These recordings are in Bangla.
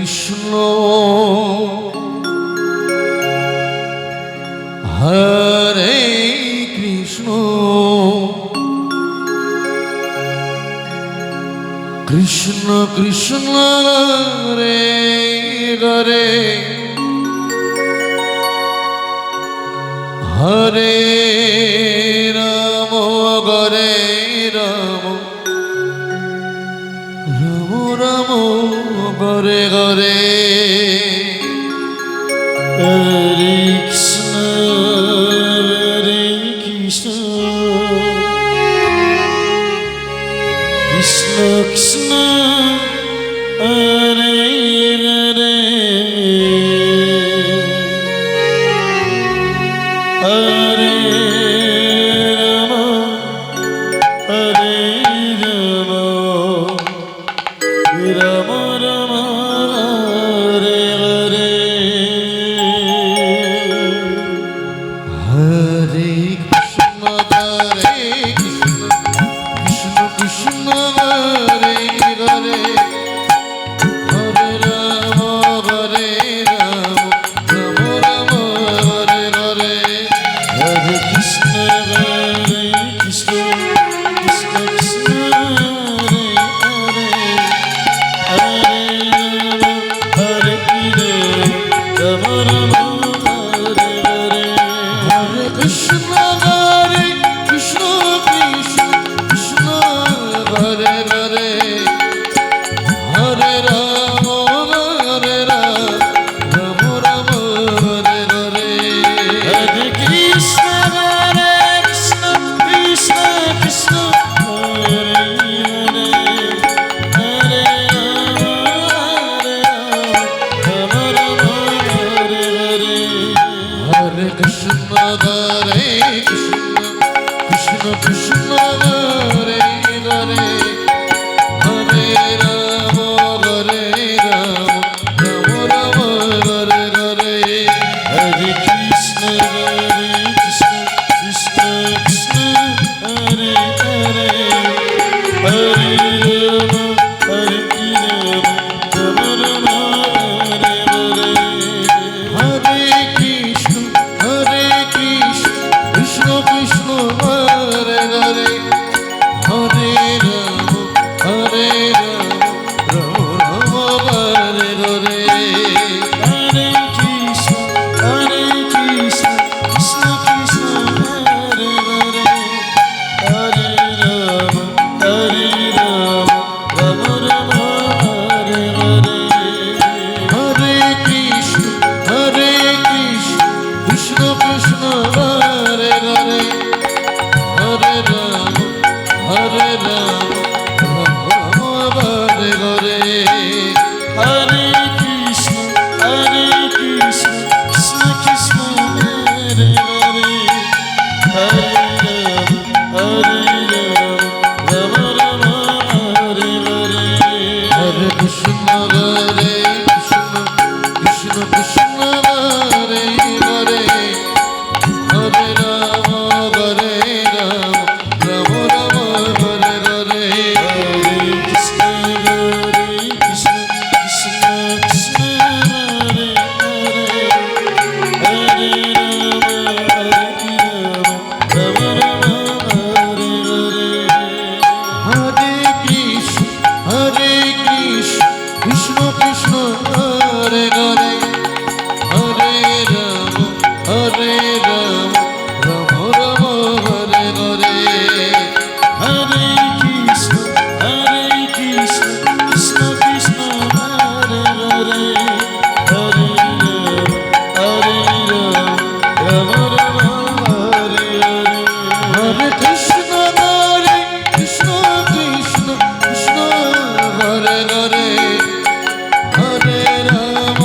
কৃষ্ণ হরে কৃষ্ণ কৃষ্ণ কৃষ্ণ রে গরে হরে রাম গরে রাম রাম রাম গরে গরে হরে কৃষ্ণ কৃষ্ণ কৃষ্ণ হরে হরে হরে রাম হরে রাম রাম রাম হরে হরে হরে কৃষ্ণ হরে কৃষ্ণ কৃষ্ণ কৃষ্ণ হরে হরে হরে রাম হরে রাম রাম রাম হরে হরে হরে কৃষ্ণ কৃষ্ণ কৃষ্ণ কৃষ্ণ হরে হরে হরে হরে রাম রাম হরে হরে হরে কৃষ্ণ হরে কৃষ্ণ কৃষ্ণ কৃষ্ণ হরে হরে হরে রাম রাম রাম হরে হরে হরে কৃষ্ণ কৃষ্ণ কৃষ্ণ কৃষ্ণ হরে হরে হরে রাম রাম হরে হরে হরে কৃষ্ণ হরে কৃষ্ণ কৃষ্ণ কৃষ্ণ হরে হরে হরে রাম হরে রাম রাম রাম হরে হরে হরে কৃষ্ণ কৃষ্ণ কৃষ্ণ কৃষ্ণ হরে হরে হরে রাম রাম রাম হরে হরে হরে কৃষ্ণ কৃষ্ণ কৃষ্ণ হরে হরে হরে রাম রাম রাম হরে হরে হরে কৃষ্ণ কৃষ্ণ কৃষ্ণ কৃষ্ণ হরে হরে হরে রাম রাম রাম হরে হরে হরে কৃষ্ণ কৃষ্ণ কৃষ্ণ হরে হরে হরে রাম রাম রাম হরে হরে হরে কৃষ্ণ কৃষ্ণ কৃষ্ণ কৃষ্ণ হরে হরে হরে রাম রাম হরে হরে হরে কৃষ্ণ কৃষ্ণ কৃষ্ণ হরে হরে হরে রাম রাম রাম হরে হরে হরে কৃষ্ণ কৃষ্ণ কৃষ্ণ কৃষ্ণ হরে হরে হরে রাম রাম হরে হরে হরে কৃষ্ণ কৃষ্ণ কৃষ্ণ হরে হরে হরে রাম রাম রাম হরে হরে হরে কৃষ্ণ কৃষ্ণ কৃষ্ণ হরে হরে হরে রাম রাম হরে হরে হরে কৃষ্ণ কৃষ্ণ কৃষ্ণ হরে হরে হরে রাম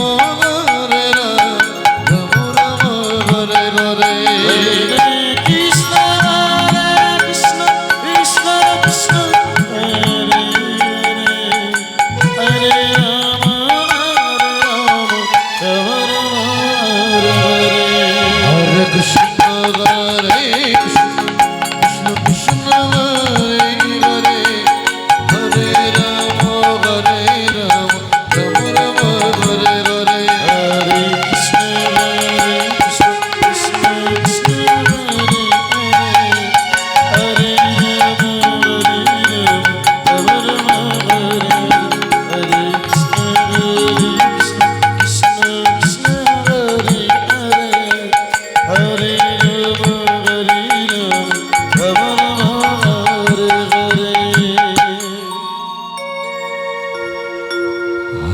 রাম হরে হরে হরে কৃষ্ণ কৃষ্ণ কৃষ্ণ কৃষ্ণ হরে হরে রাম হরে হরে হরে কৃষ্ণ হরে কৃষ্ণ কৃষ্ণ হরে হরে হরে রাম রাম রাম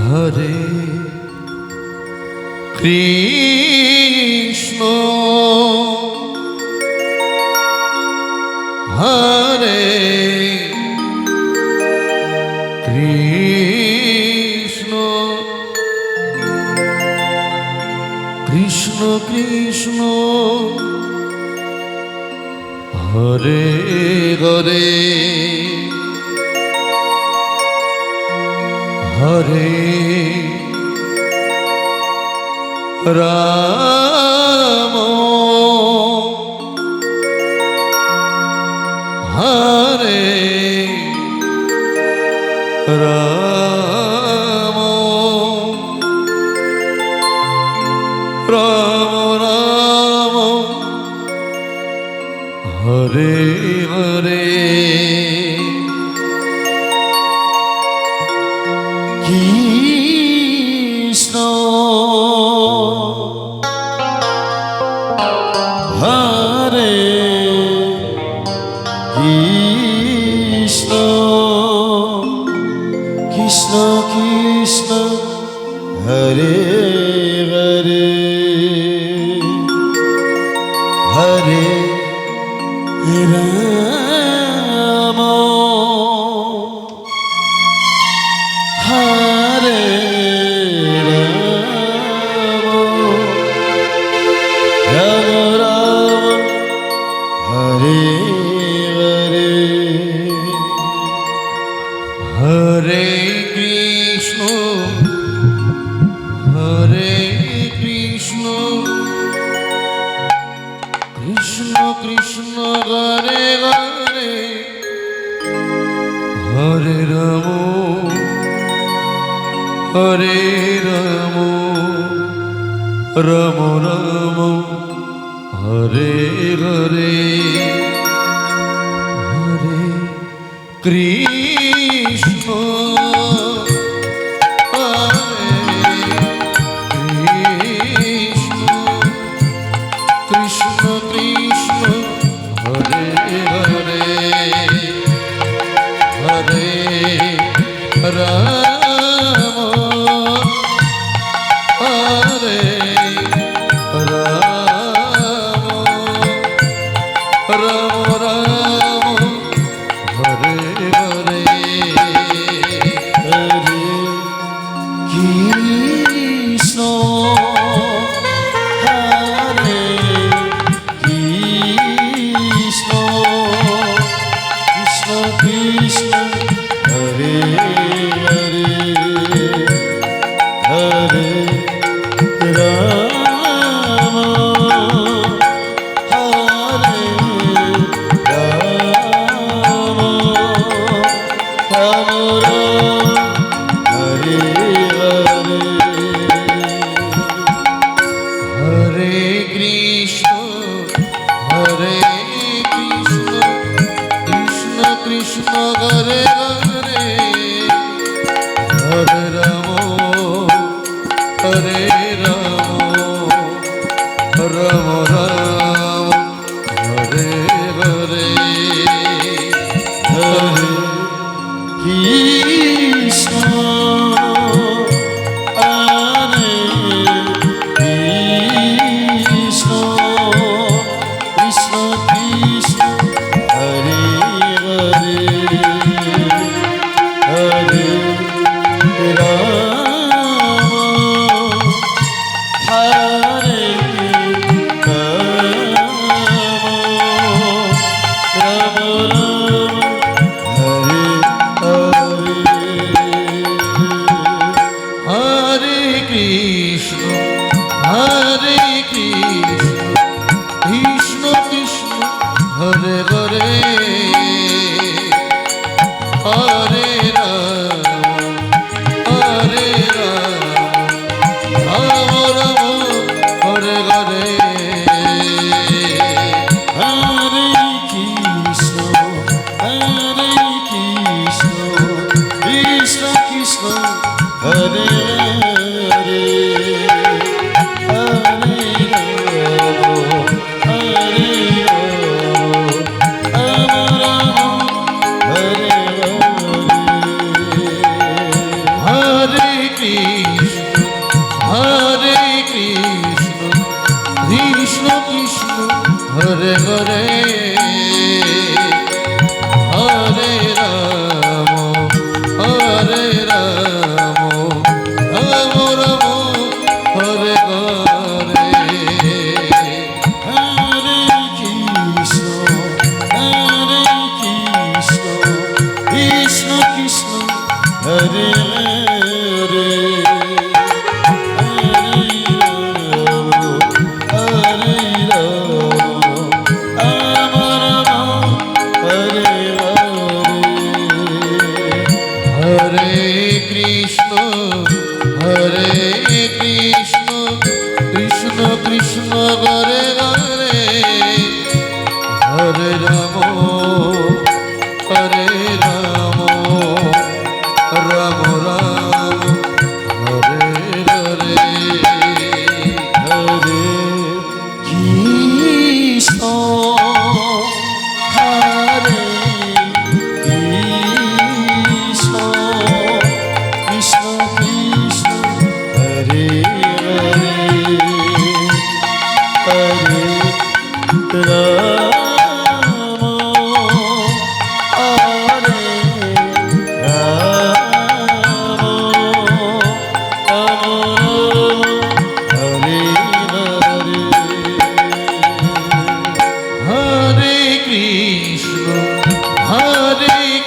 হরে কৃষ্ণ হরে কৃষ্ণ কৃষ্ণ কৃষ্ণ হরে হরে হরে রাম হরে রাম রাম রাম হরে হরে কৃষ্ণ হরে কৃষ্ণ কৃষ্ণ কৃষ্ণ হরে হরে হরে রাম হরে রাম রাম রাম হরে হরে হরে কৃষ্ণ হরে কৃষ্ণ কৃষ্ণ কৃষ্ণ হরে হরে হরে রাম হরে রাম রাম রাম হরে হরে হরে কৃষ্ণ হরে কৃষ্ণ কৃষ্ণ কৃষ্ণ হরে হরে হরে রাম হরে রাম রাম রাম হরে হরে হরে কৃষ্ণ হরে কৃষ্ণ কৃষ্ণ কৃষ্ণ হরে হরে হরে রাম হরে রাম রাম রাম হরে হরে হরে কৃষ্ণ হরে কৃষ্ণ কৃষ্ণ কৃষ্ণ হরে হরে হরে রাম হরে রাম রাম রাম হরে হরে হরে কৃষ্ণ হরে কৃষ্ণ কৃষ্ণ কৃষ্ণ হরে হরে হরে রাম হরে রাম রাম হরে হরে কৃষ্ণ হরে কৃষ্ণ কৃষ্ণ কৃষ্ণ হরে হরে হরে রাম হরে রাম রাম রাম হরে হরে হরে কৃষ্ণ কৃষ্ণ কৃষ্ণ হরে হরে হরে রাম হরে রাম কৃষ্ণ হরে কৃষ্ণ কৃষ্ণ কৃষ্ণ হরে হরে হরে রাম হরে রাম রাম রাম হরে হরে হরে কৃষ্ণ হরে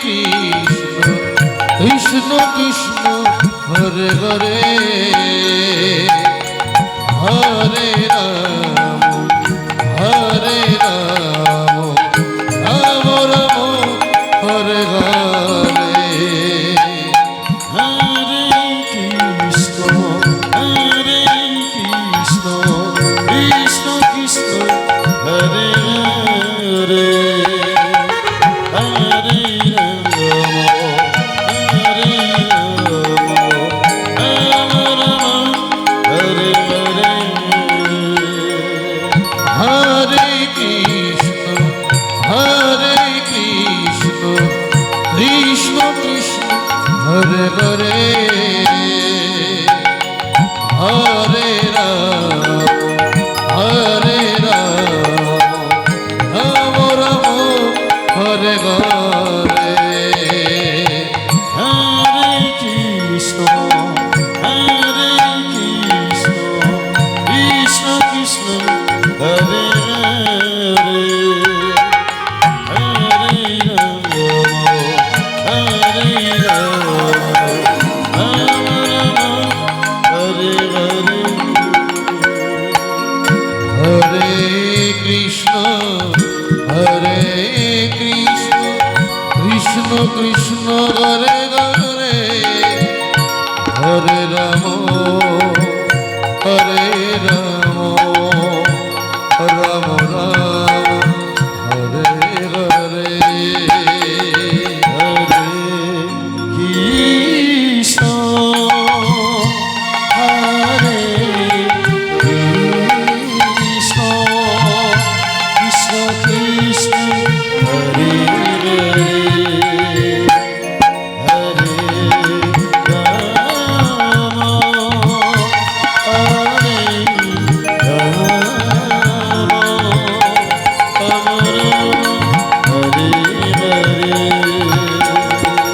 কৃষ্ণ কৃষ্ণ কৃষ্ণ হরে হরে হরে রাম হরে হরে কৃষ্ণ কৃষ্ণ কৃষ্ণ হরে হরে হরে রাম রাম রাম হরে হরে হরে কৃষ্ণ কৃষ্ণ কৃষ্ণ হরে হরে হরে রাম হরে হরে হরে কৃষ্ণ কৃষ্ণ কৃষ্ণ হরে হরে হরে রাম রাম রাম হরে হরে হরে কৃষ্ণ কৃষ্ণ কৃষ্ণ হরে হরে হরে রাম হরে হরে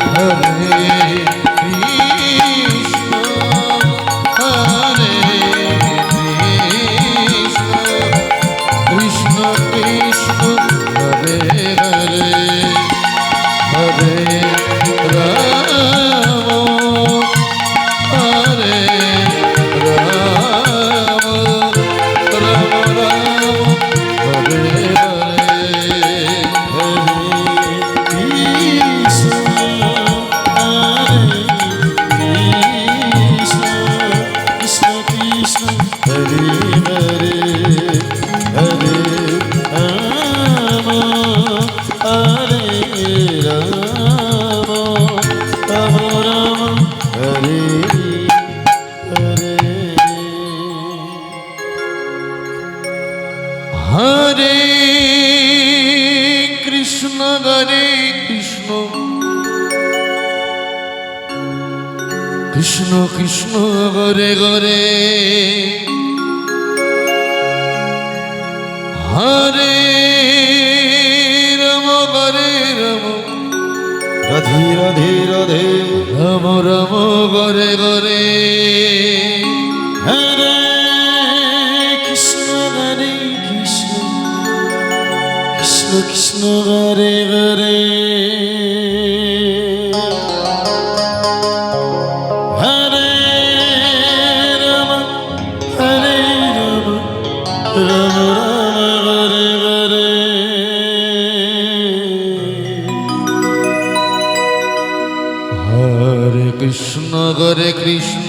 হরে কৃষ্ণ কৃষ্ণ কৃষ্ণ হরে হরে হরে রাম রাম রাম হরে হরে হরে কৃষ্ণ হরে কৃষ্ণ কৃষ্ণ কৃষ্ণ হরে হরে হরে রাম হরে হরে কৃষ্ণ কৃষ্ণ কৃষ্ণ কৃষ্ণ হরে হরে হরে রাম রাধে রাধে রাধে রাম রাম হরে হরে হরে কৃষ্ণ কৃষ্ণ কৃষ্ণ কৃষ্ণ হরে হরে হরে রাম রাম হরে হরে হরে কৃষ্ণ হরে হরে কৃষ্ণ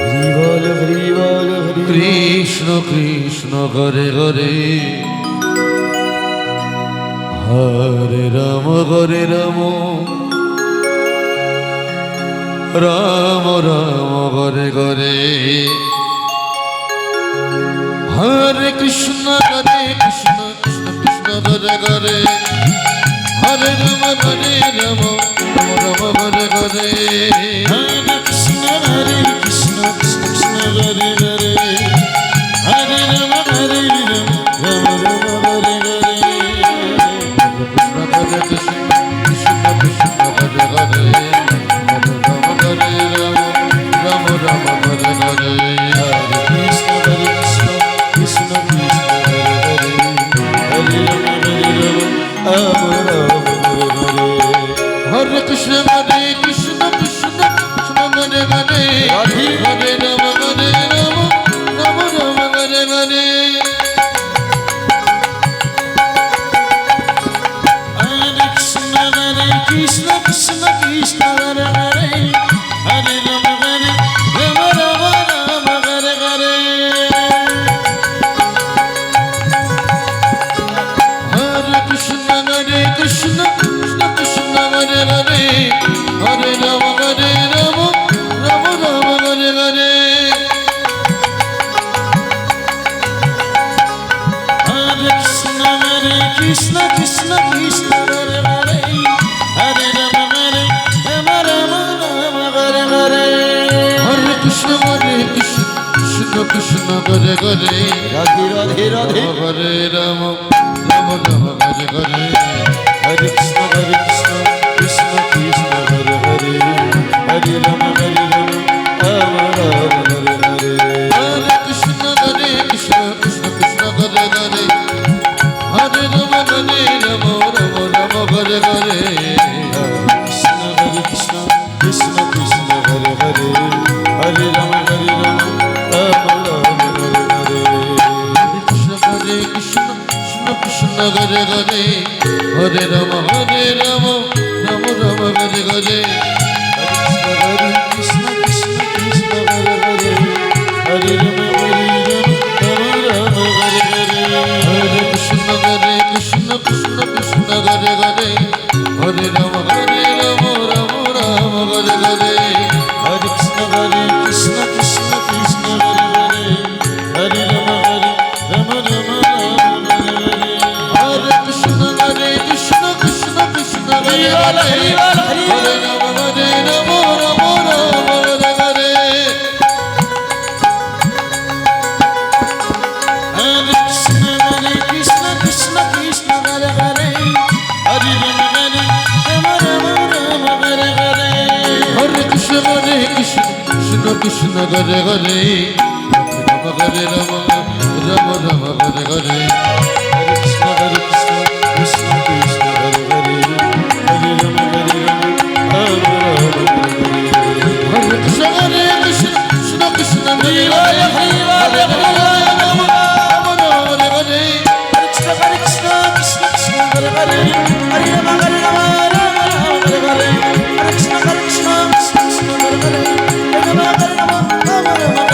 হরি বল হরি বল হরি কৃষ্ণ কৃষ্ণ হরে হরে হরে রাম রাম রাম হরে হরে হরে কৃষ্ণ কৃষ্ণ কৃষ্ণ হরে হরে হরে রাম রাম রাম হরে হরে হরে কৃষ্ণ কৃষ্ণ কৃষ্ণ হরে হরে হরে রাম রাম রাম হরে হরে হরে কৃষ্ণ কৃষ্ণ কৃষ্ণ হরে হরে হরে রাম রাম রাম হরে হরে হরে কৃষ্ণ কৃষ্ণ কৃষ্ণ হরে হরে হরে রাম রাম রাম হরে হরে হরে কৃষ্ণ কৃষ্ণ কৃষ্ণ হরে হরে হরে রাম রাম রাম হরে হরে হরে কৃষ্ণ কৃষ্ণ কৃষ্ণ হরে হরে হরে রাম রাম রাম হরে হরে হরে কৃষ্ণ কৃষ্ণ কৃষ্ণ কৃষ্ণ হরে হরে হরে রাম রাম রাম হরে হরে হরে কৃষ্ণ কৃষ্ণ কৃষ্ণ হরে হরে হরে রাম রাম রাম হরে হরে হরে কৃষ্ণ কৃষ্ণ কৃষ্ণ হরে হরে রাধে রাধে রাধে হরে রাম রাম রাম হরে হরে হরে কৃষ্ণ কৃষ্ণ কৃষ্ণ হরে হরে হরে রাম রাম রাম হরে হরে হরে কৃষ্ণ কৃষ্ণ কৃষ্ণ হরে হরে হরে রাম রাম হরে হরে কৃষ্ণ কৃষ্ণ কৃষ্ণ হরে হরে হরে রাম রাম হরে হরে কৃষ্ণ কৃষ্ণ কৃষ্ণ হরে হরে হরে রাম রাম রাম হরে হরে কৃষ্ণ কৃষ্ণ কৃষ্ণ হরে হরে হরে রাম রাম হরে হরে হরে কৃষ্ণ কৃষ্ণ কৃষ্ণ হরে হরে হরে রাম রাম রাম হরে হরে হরে কৃষ্ণ কৃষ্ণ কৃষ্ণ হরে হরে হরে রাম রাম রাম হরে হরে হরে কৃষ্ণ কৃষ্ণ কৃষ্ণ হরে হরে হরে রাম রাম রাম হরে হরে হরে কৃষ্ণ কৃষ্ণ কৃষ্ণ হরে হরে হরে রাম রাম হরে হরে হরে কৃষ্ণ কৃষ্ণ কৃষ্ণ হরে হরে রাম হরে রাম রাম হরে হরে হরে কৃষ্ণ কৃষ্ণ কৃষ্ণ হরে হরে হরে রাম রাম হরে কৃষ্ণ কৃষ্ণ কৃষ্ণ হরে হরে হরে রাম রাম হরে হরে হরে কৃষ্ণ কৃষ্ণ কৃষ্ণ হরে হরে হরে রাম হরে হরে হরে কৃষ্ণ কৃষ্ণ কৃষ্ণ হরে হরে হরে রাম হরে রাম